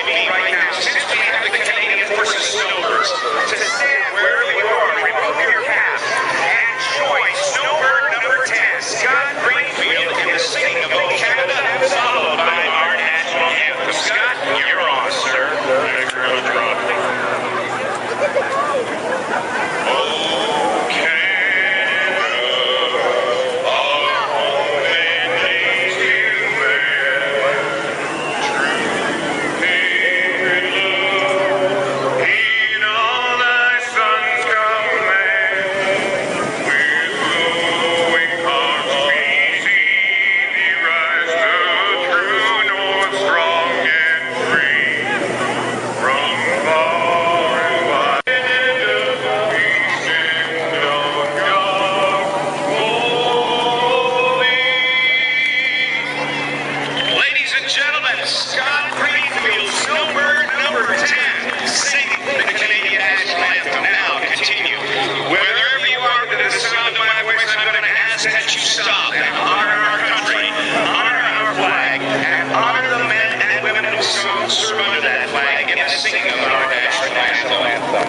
join me right now, since we have the Canadian Forces Snowbirds, to stand wherever you are, remove your cap, and join Snowbird number 10, Scott Greenfield, in the singing of O Canada, followed by our national anthem. Scott, you're on, sir. Thanks very much, Rob. Scott Greenfield, Snowbird number 10, singing the Canadian national anthem. Now continue. Wherever you are to the sound of my voice, I'm going to ask that you stop and honor our country, honor our flag, and honor the men and women who serve under that flag in the singing of our national anthem.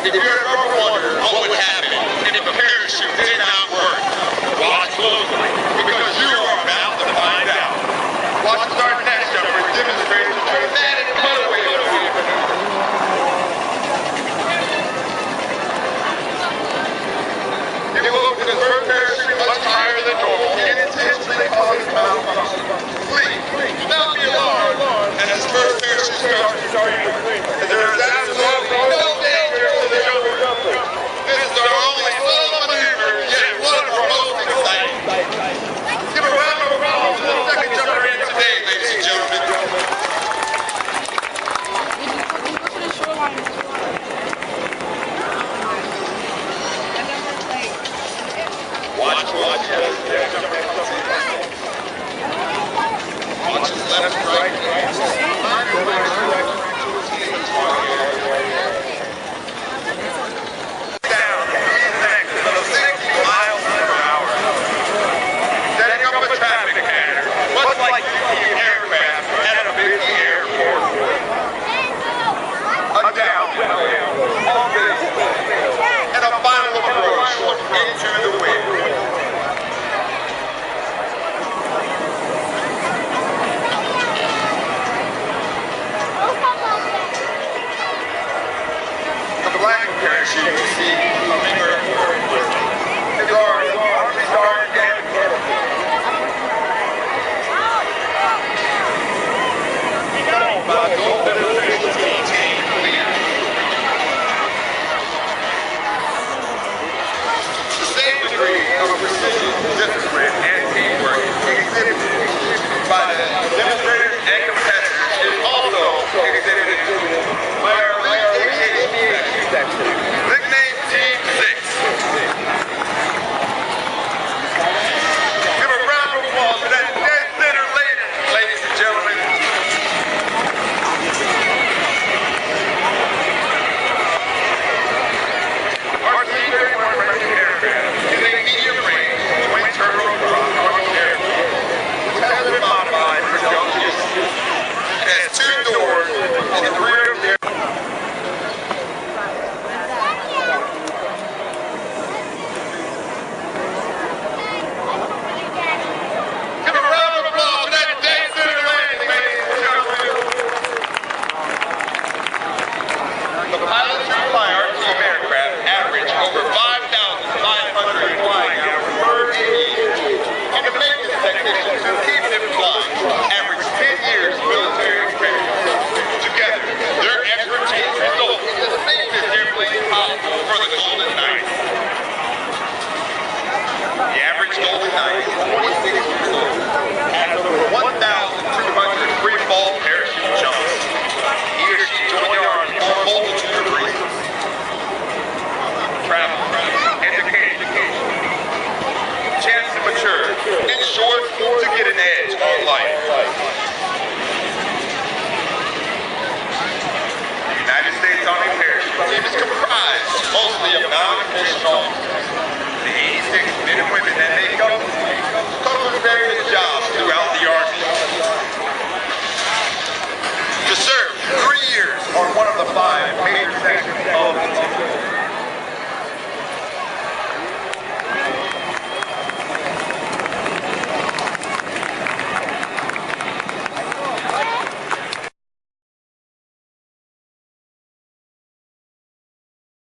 If you're ever wondering what would happen if a parachute did not work, watch closely, because you are about to find out. Watch our next jumper demonstrate the dramatic cutaway maneuver. It will open his first parachute much higher than normal and intentionally causes malfunction. Please, do not be alarmed as his first parachute starts. There is absolutely no danger to the jumper. This is our only solo maneuver, yet one of our most exciting. Give a round of applause to the second jumper in today, ladies and gentlemen. Watch, yes. Watch his left, right. Don't